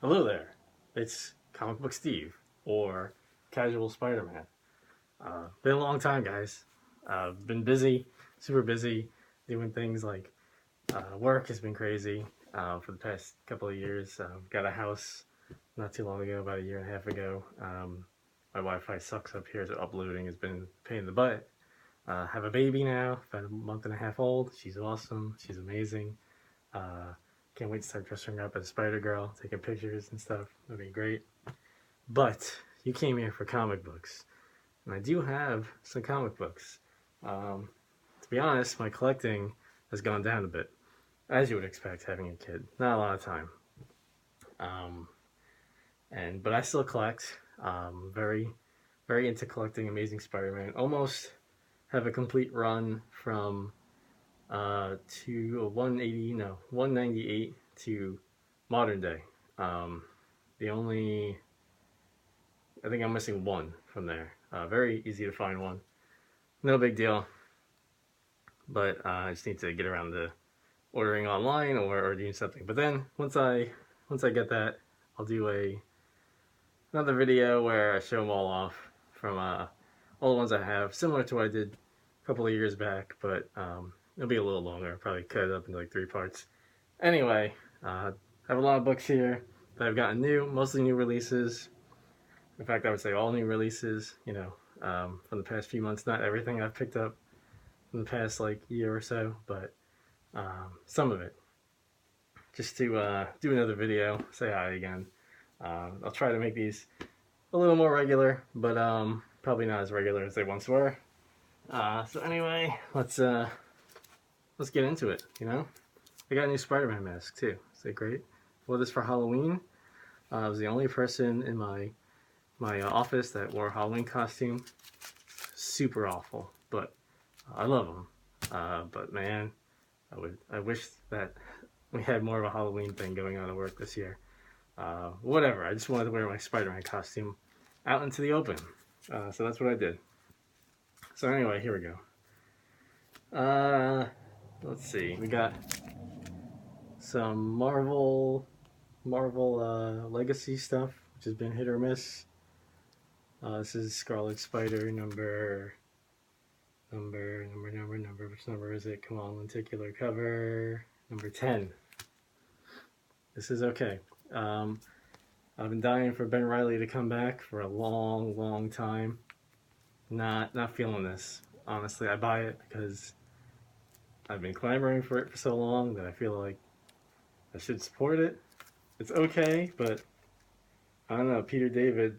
Hello there, it's Comic Book Steve, or Casual Spider-Man. Been a long time, guys. Been busy, super busy, doing things like work has been crazy for the past couple of years. Got a house not too long ago, about a year and a half ago. My Wi-Fi sucks up here, so uploading has been a pain in the butt. Have a baby now, about a month and a half old. She's awesome, she's amazing. Uh, can't wait to start dressing her up as Spider-Girl, taking pictures and stuff. That'd be great. But you came here for comic books, and I do have some comic books. To be honest, my collecting has gone down a bit, as you would expect having a kid. Not a lot of time. Um, but I still collect. Very, very into collecting Amazing Spider-Man. Almost have a complete run from to 180, no, 198 to modern day. The only, I think I'm missing one from there. Very easy to find one. No big deal. But I just need to get around to ordering online or doing something. But then once I get that, I'll do another video where I show them all off from all the ones I have, similar to what I did a couple of years back, but it'll be a little longer. I'll probably cut it up into like 3 parts. Anyway, I have a lot of books here that I've gotten new, mostly new releases. In fact, I would say all new releases, from the past few months. Not everything I've picked up in the past like year or so, but some of it. Just to do another video, say hi again. I'll try to make these a little more regular, but probably not as regular as they once were. So anyway, let's get into it. I got a new Spider-Man mask too. Is that great? Wore this for Halloween. I was the only person in my office that wore a Halloween costume. Super awful, but I love them. But man, I wish that we had more of a Halloween thing going on at work this year. Whatever. I just wanted to wear my Spider-Man costume out into the open. So that's what I did. So anyway, here we go. Let's see. We got some Marvel Legacy stuff, which has been hit or miss. This is Scarlet Spider number. Which number is it? Come on, lenticular cover. Number 10. This is okay. I've been dying for Ben Reilly to come back for a long time. Not feeling this. Honestly, I buy it because I've been clamoring for it for so long that I feel like I should support it. It's okay, but I don't know, Peter David,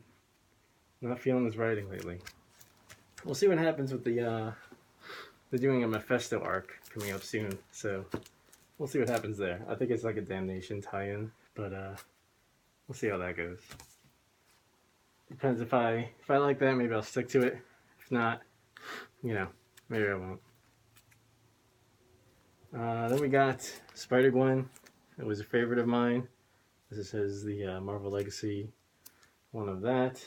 not feeling his writing lately. We'll see what happens with they're doing a Mephisto arc coming up soon, so we'll see what happens there. I think it's like a Damnation tie-in, but we'll see how that goes. Depends if I like that, maybe I'll stick to it. If not, maybe I won't. Then we got Spider-Gwen. It was a favorite of mine. This is the Marvel Legacy one of that.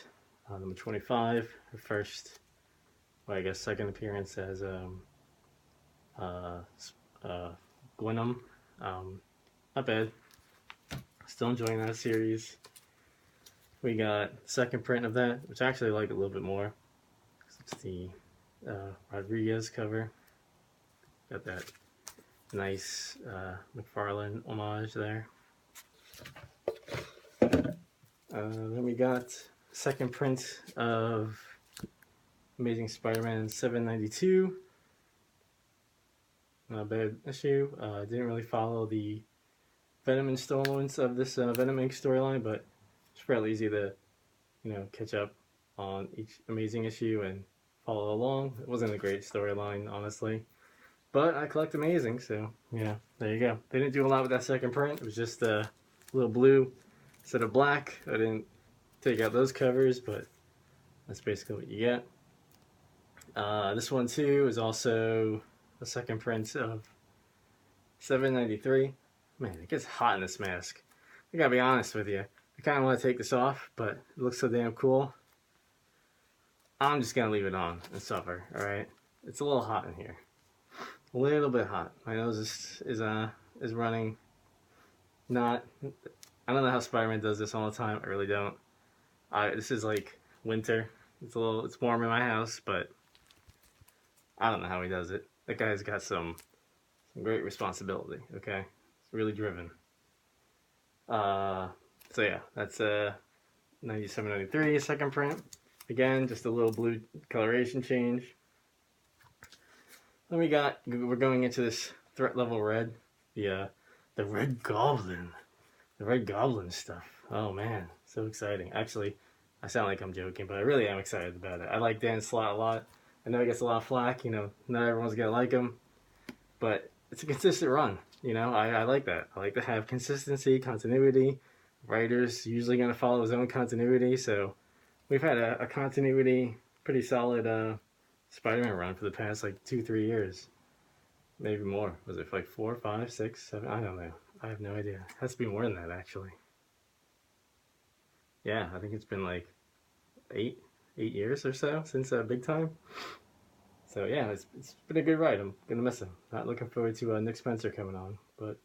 Number 25, her first, well, I guess second appearance as Gwenum. Not bad. Still enjoying that series. We got second print of that, which I actually like a little bit more. It's the Rodriguez cover. Got that nice McFarlane homage there. Then we got second print of Amazing Spider-Man 792. Not a bad issue. Didn't really follow the Venom installments of this Venom Inc. storyline, but it's fairly easy to, catch up on each Amazing issue and follow along. It wasn't a great storyline, honestly, but I collect Amazing, so yeah, there you go. They didn't do a lot with that second print. It was just a little blue instead of black. I didn't take out those covers, but that's basically what you get. This one too is also the second print of 793. Man, it gets hot in this mask. I gotta be honest with you. I kind of want to take this off, but it looks so damn cool. I'm just gonna leave it on and suffer. All right, it's a little hot in here. A little bit hot. My nose is running. Not I don't know how Spider-Man does this all the time. I really don't. This is like winter. It's warm in my house, but I don't know how he does it. That guy's got some great responsibility. Okay, it's really driven. Uh, so yeah, that's 97, 93 second print. Again, just a little blue coloration change. Then we're going into this threat level red, the Red Goblin, the Red Goblin stuff. Oh man, so exciting! Actually, I sound like I'm joking, but I really am excited about it. I like Dan Slott a lot. I know he gets a lot of flack. You know, not everyone's gonna like him, but it's a consistent run. You know, I like that. I like to have consistency, continuity. Writer's usually gonna follow his own continuity, so we've had a continuity, pretty solid Spider-Man run for the past like 2-3 years, maybe more. Was it like 4, 5, 6, 7? I don't know. I have no idea. It has to be more than that actually. Yeah, I think it's been like 8 years or so since Big Time. So yeah, it's been a good ride. I'm gonna miss him. Not looking forward to Nick Spencer coming on, but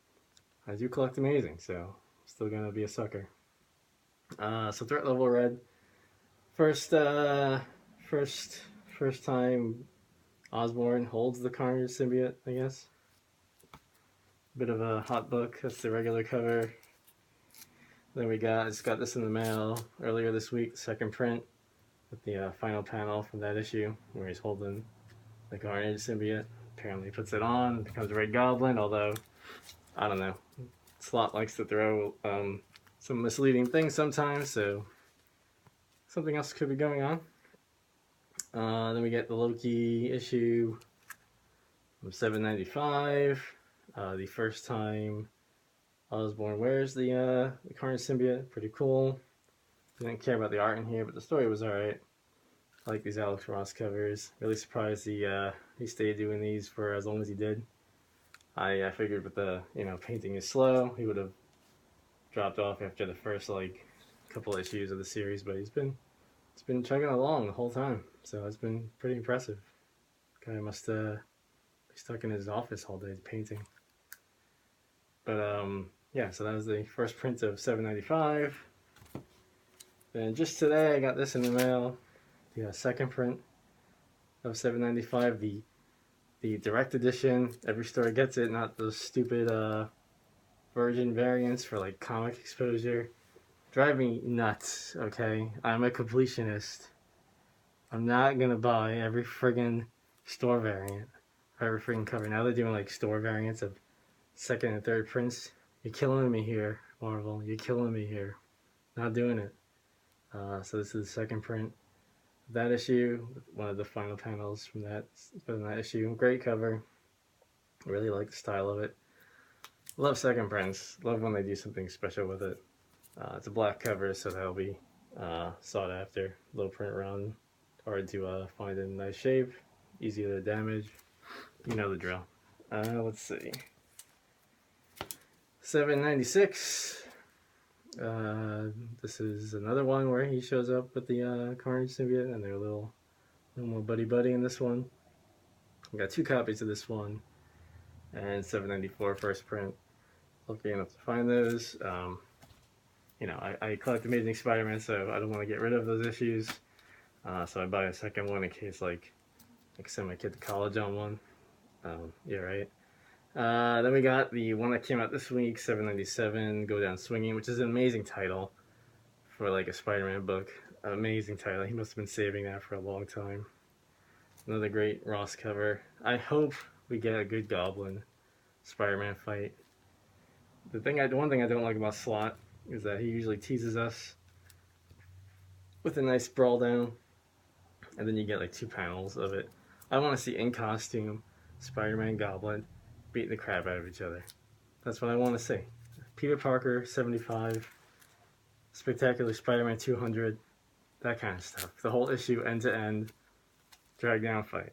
I do collect amazing, so still gonna be a sucker. So threat level red. First, first, first time Osborn holds the Carnage symbiote, I guess. Bit of a hot book. That's the regular cover. Then I just got this in the mail earlier this week, second print, with the final panel from that issue, where he's holding the Carnage symbiote. Apparently puts it on, becomes a Red Goblin, although, I don't know. Slott likes to throw some misleading things sometimes, so something else could be going on. Then we get the Loki issue from 795. The first time Osborn wears the Carnage symbiote. Pretty cool. Didn't care about the art in here, but the story was alright. I like these Alex Ross covers. Really surprised he stayed doing these for as long as he did. I figured with the painting is slow, he would have dropped off after the first like couple issues of the series, but it's been chugging along the whole time, so it's been pretty impressive. Guy must be stuck in his office all day painting. But yeah, so that was the first print of 795. Then just today I got this in the mail, the second print of 795, the direct edition. Every store gets it, not those stupid version variants for like comic exposure. Drive me nuts, okay? I'm a completionist. I'm not gonna buy every friggin' store variant for every friggin' cover. Now they're doing like store variants of second and third prints. You're killing me here, Marvel. You're killing me here. Not doing it. So this is the second print of that issue. One of the final panels from that issue. Great cover. Really like the style of it. Love second prints. Love when they do something special with it. It's a black cover, so that'll be sought after. Low print run. Hard to find in nice shape. Easy to damage. You know the drill. Let's see. 796. This is another one where he shows up with the Carnage symbiote, and they're a little more buddy in this one. I got 2 copies of this one, and 794 first print. Lucky enough to find those. I collect Amazing Spider-Man, so I don't want to get rid of those issues. So I buy a second one in case I send my kid to college on one. Yeah, right. Then we got the one that came out this week, 797, Go Down Swinging, which is an amazing title for like a Spider-Man book. Amazing title. He must have been saving that for a long time. Another great Ross cover. I hope we get a good Goblin Spider-Man fight. The one thing I don't like about Slott is that he usually teases us with a nice brawl down, and then you get like 2 panels of it. I want to see in costume Spider-Man, Goblin beating the crap out of each other. That's what I want to see. Peter Parker 75, Spectacular Spider-Man 200, that kind of stuff. The whole issue end to end, drag down fight.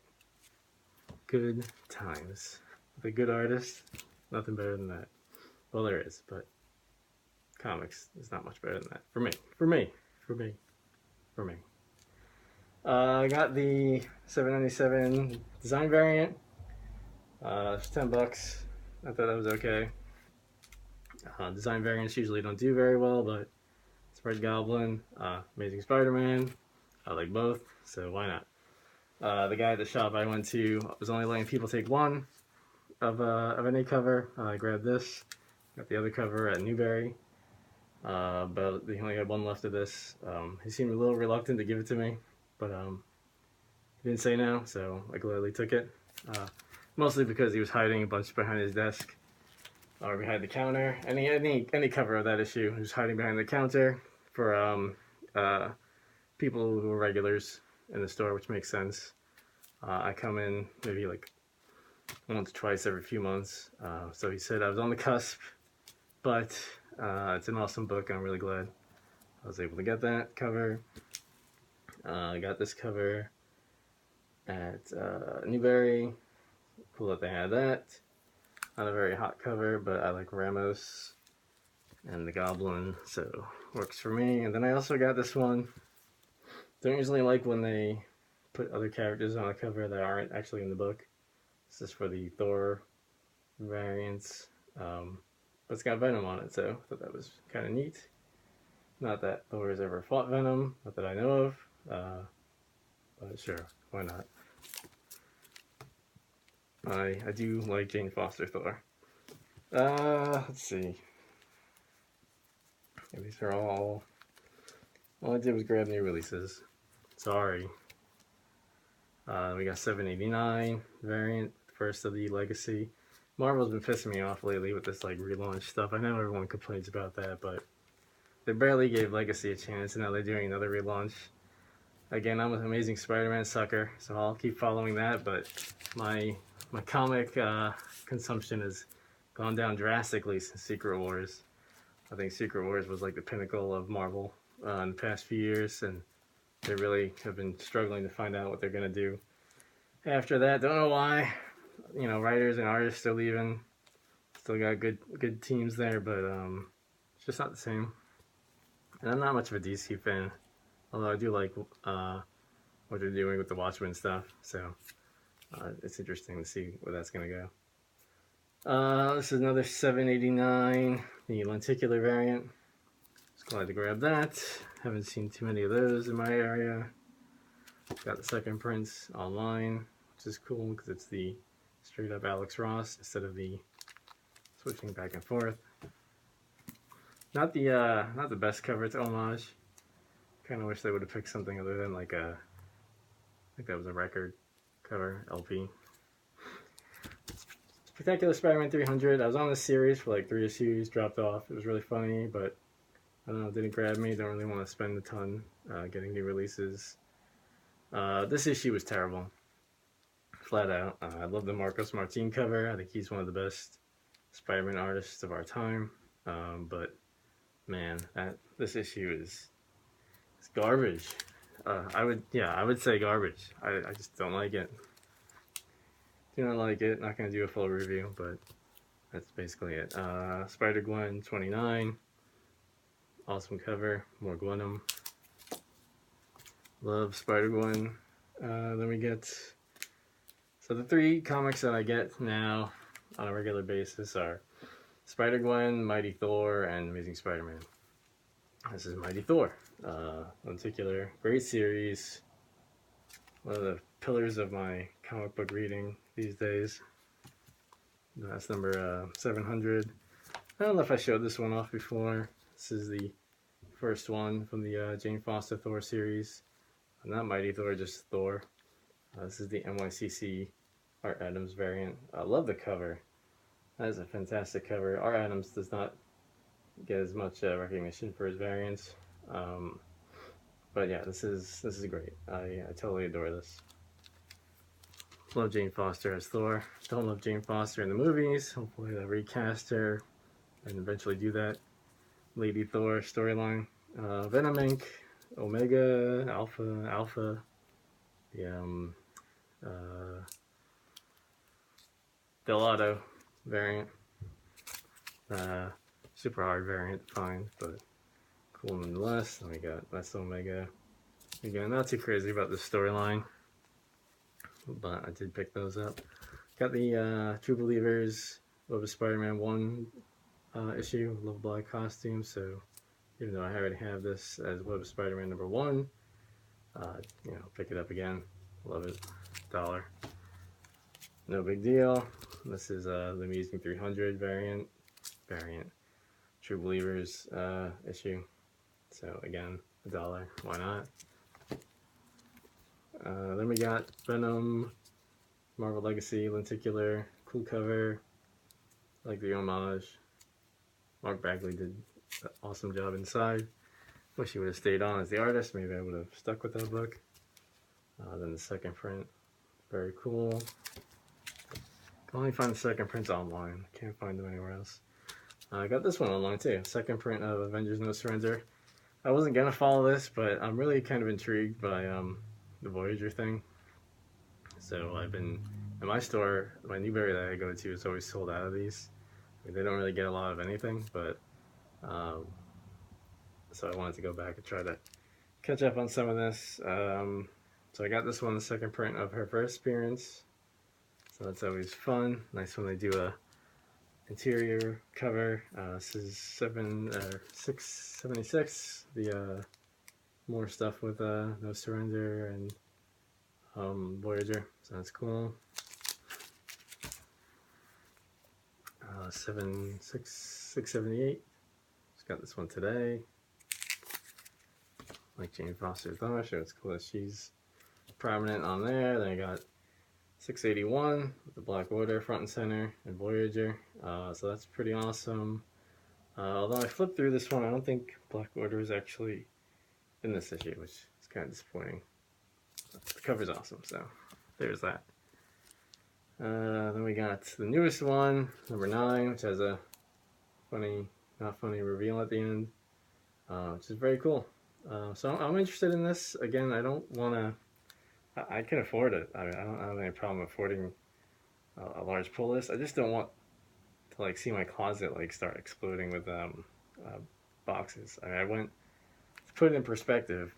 Good times. With a good artist, nothing better than that. Well, there is, but comics is not much better than that. For me. I got the 797 design variant. It's $10. I thought that was okay. Design variants usually don't do very well, but Spread Goblin, Amazing Spider-Man, I like both, so why not? The guy at the shop I went to was only letting people take one of any cover. I grabbed this, got the other cover at Newberry, but they only had one left of this. He seemed a little reluctant to give it to me, but he didn't say no, so I gladly took it. Mostly because he was hiding a bunch behind his desk or behind the counter. Any cover of that issue, he was hiding behind the counter for people who are regulars in the store, which makes sense. I come in maybe like once or twice every few months. So he said I was on the cusp, but it's an awesome book, and I'm really glad I was able to get that cover. I got this cover at Newberry. Cool that they had that. Not a very hot cover, but I like Ramos and the Goblin, so works for me. And then I also got this one. Don't usually like when they put other characters on a cover that aren't actually in the book. This is for the Thor variants, but it's got Venom on it, so I thought that was kind of neat. Not that Thor has ever fought Venom, not that I know of, but sure, why not? I do like Jane Foster Thor. Let's see. These are all I did was grab new releases. Sorry. We got 789 variant, first of the Legacy. Marvel's been pissing me off lately with this like relaunch stuff. I know everyone complains about that, but they barely gave Legacy a chance, and now they're doing another relaunch. Again, I'm an Amazing Spider-Man sucker, so I'll keep following that, but my comic consumption has gone down drastically since Secret Wars. I think Secret Wars was like the pinnacle of Marvel in the past few years, and they really have been struggling to find out what they're going to do after that. Don't know why. You know, writers and artists still leaving. Still got good teams there, but it's just not the same. And I'm not much of a DC fan, although I do like what they're doing with the Watchmen stuff, so it's interesting to see where that's going to go. This is another 789, the lenticular variant. Just glad to grab that. Haven't seen too many of those in my area. Got the second prints online, which is cool because it's the straight up Alex Ross instead of the switching back and forth. Not the best cover. It's homage. Kind of wish they would have picked something other than like I think that was a record cover, LP. Spectacular Spider-Man 300. I was on this series for like 3 issues, dropped off. It was really funny, but I don't know, it didn't grab me. Don't really want to spend a ton getting new releases. This issue was terrible. Flat out. I love the Marcos Martin cover. I think he's one of the best Spider-Man artists of our time. But man, this issue is garbage. I would say garbage. I just don't like it. Do not like it. Not gonna do a full review, but that's basically it. Spider-Gwen 29. Awesome cover. More Gwenum. Love Spider-Gwen. Then we get... So the 3 comics that I get now on a regular basis are Spider-Gwen, Mighty Thor, and Amazing Spider-Man. This is Mighty Thor. Lenticular. Great series. One of the pillars of my comic book reading these days. That's number 700. I don't know if I showed this one off before. This is the first one from the Jane Foster Thor series. Not Mighty Thor, just Thor. This is the NYCC Art Adams variant. I love the cover. That is a fantastic cover. Art Adams does not get as much recognition for his variants. But yeah, this is great. I totally adore this. Love Jane Foster as Thor. Don't love Jane Foster in the movies. Hopefully they'll recast her and eventually do that Lady Thor storyline. Venom Inc., Omega, Alpha, the Delato variant. Super hard variant to find, but cool nonetheless. Then we got less Omega. Again, not too crazy about this storyline, but I did pick those up. Got the True Believers, Love of Spider-Man 1 issue. Love black costume, so even though I already have this as Web Spider-Man #1, pick it up again. Love it. $1. No big deal. This is the Amazing 300 variant. True Believers issue. So again, $1. Why not? Then we got Venom, Marvel Legacy, Lenticular, cool cover. I like the homage. Mark Bagley did an awesome job inside. Wish he would have stayed on as the artist. Maybe I would have stuck with that book. Then the second print, very cool. Can only find the second prints online. Can't find them anywhere else. I got this one online too. Second print of Avengers No Surrender. I wasn't gonna follow this, but I'm really kind of intrigued by the Voyager thing. So I've been in my store, my Newberry that I go to is always sold out of these. I mean, they don't really get a lot of anything, but so I wanted to go back and try to catch up on some of this. So I got this one, the second print of her first appearance. So that's always fun. Nice when they do a interior cover. This is 676. The more stuff with No Surrender and Voyager. So that's cool. 678. Just got this one today. Like Jane Foster's daughter, so it's cool that she's prominent on there. Then I got 681 with the Black Order front and center and Voyager. So that's pretty awesome. Although I flipped through this one, I don't think Black Order is actually in this issue, which is kind of disappointing. The cover's awesome, so there's that. Then we got the newest one, number 9, which has a funny, not funny reveal at the end, which is very cool. So I'm interested in this. Again, I don't want to. I can afford it. I don't have any problem affording a large pull list. I just don't want to like see my closet like start exploding with boxes. I went to put it in perspective.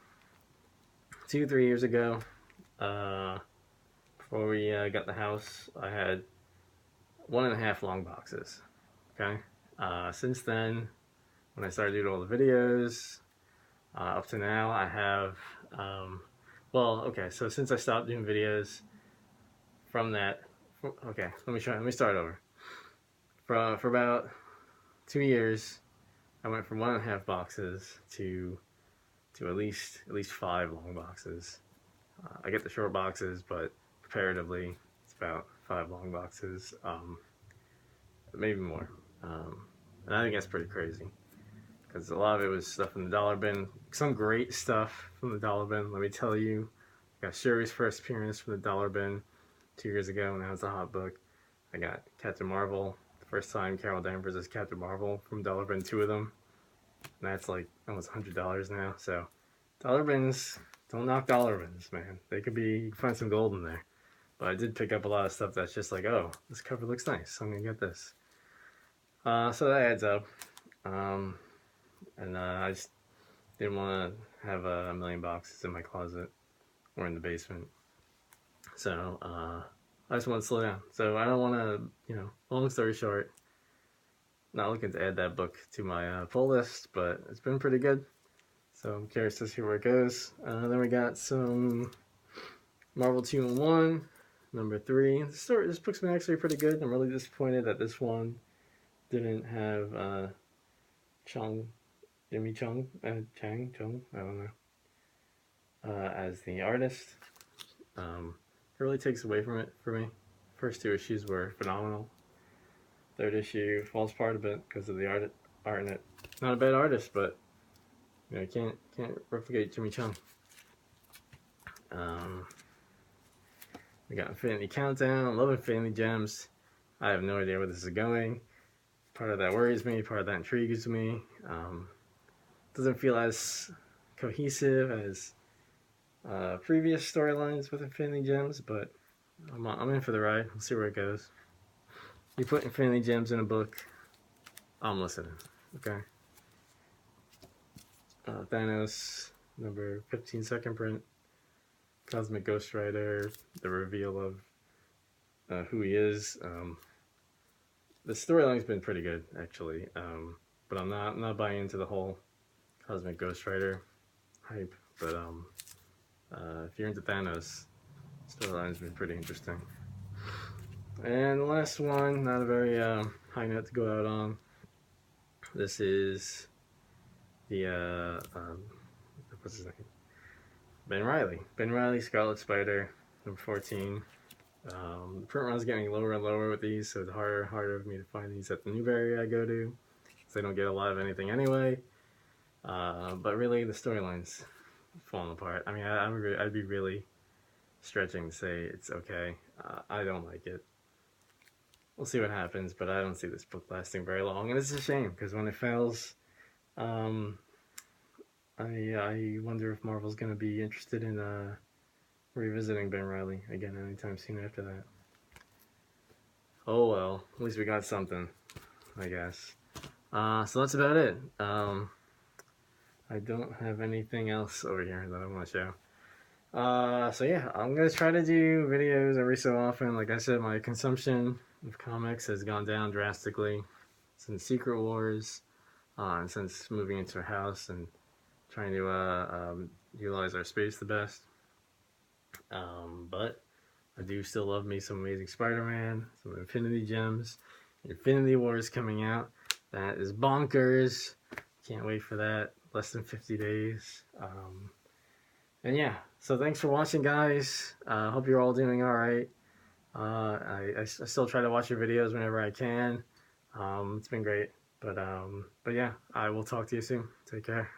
2-3 years ago, before we got the house, I had 1.5 long boxes. Okay. Since then, when I started doing all the videos, up to now, I have. So since I stopped doing videos, from that, okay, let me start over. For about 2 years, I went from 1.5 boxes to at least 5 long boxes. I get the short boxes, but comparatively, it's about 5 long boxes, maybe more. And I think that's pretty crazy, because a lot of it was stuff in the dollar bin. Some great stuff from the dollar bin, let me tell you. I got Shuri's first appearance from the dollar bin 2 years ago, and that was a hot book. I got Captain Marvel, the first time Carol Danvers as Captain Marvel from dollar bin, 2 of them. And that's like almost $100 now. So dollar bins, don't knock dollar bins, man. They could be, you can find some gold in there. But I did pick up a lot of stuff that's just like, oh, this cover looks nice, I'm gonna get this. So that adds up. And I just didn't want to have a million boxes in my closet or in the basement. So I just want to slow down. So I don't want to, long story short, not looking to add that book to my pull list, but it's been pretty good. So I'm curious to see where it goes. Then we got some Marvel 2-in-1, number 3. This book's been actually pretty good. I'm really disappointed that this one didn't have Jimmy Chung, I don't know, as the artist. It really takes away from it for me. First 2 issues were phenomenal. 3rd issue falls apart a bit because of the art in it. Not a bad artist, but I can't replicate Jimmy Chung. We got Infinity Countdown. I love Infinity Gems. I have no idea where this is going. Part of that worries me, part of that intrigues me. Doesn't feel as cohesive as previous storylines with Infinity Gems, but I'm in for the ride. We'll see where it goes. You put Infinity Gems in a book, I'm listening. Okay. Thanos, number 15, second print. Cosmic Ghost Rider, the reveal of who he is. the storyline's been pretty good actually, but I'm not buying into the whole Cosmic Ghost Rider hype. But if you're into Thanos, storyline's been pretty interesting. And the last one, not a very high note to go out on. This is the what's his name? Ben Riley. Ben Riley, Scarlet Spider, number 14. The print run's getting lower and lower with these, so it's harder and harder for me to find these at the Newberry I go to. So they don't get a lot of anything anyway. But really, the storyline's falling apart. I mean, I'd be really stretching to say it's okay. I don't like it. We'll see what happens, but I don't see this book lasting very long, and it's a shame because when it fails, I wonder if Marvel's going to be interested in revisiting Ben Riley again anytime soon after that. Oh well, at least we got something, I guess. So that's about it. I don't have anything else over here that I want to show. So yeah, I'm going to try to do videos every so often. Like I said, my consumption of comics has gone down drastically since Secret Wars, and since moving into a house and trying to utilize our space the best. But I do still love me some Amazing Spider-Man, some Infinity Gems, Infinity Wars coming out. That is bonkers. Can't wait for that. Less than 50 days. And yeah, so thanks for watching, guys. Hope you're all doing all right. I still try to watch your videos whenever I can. It's been great. But yeah, I will talk to you soon. Take care.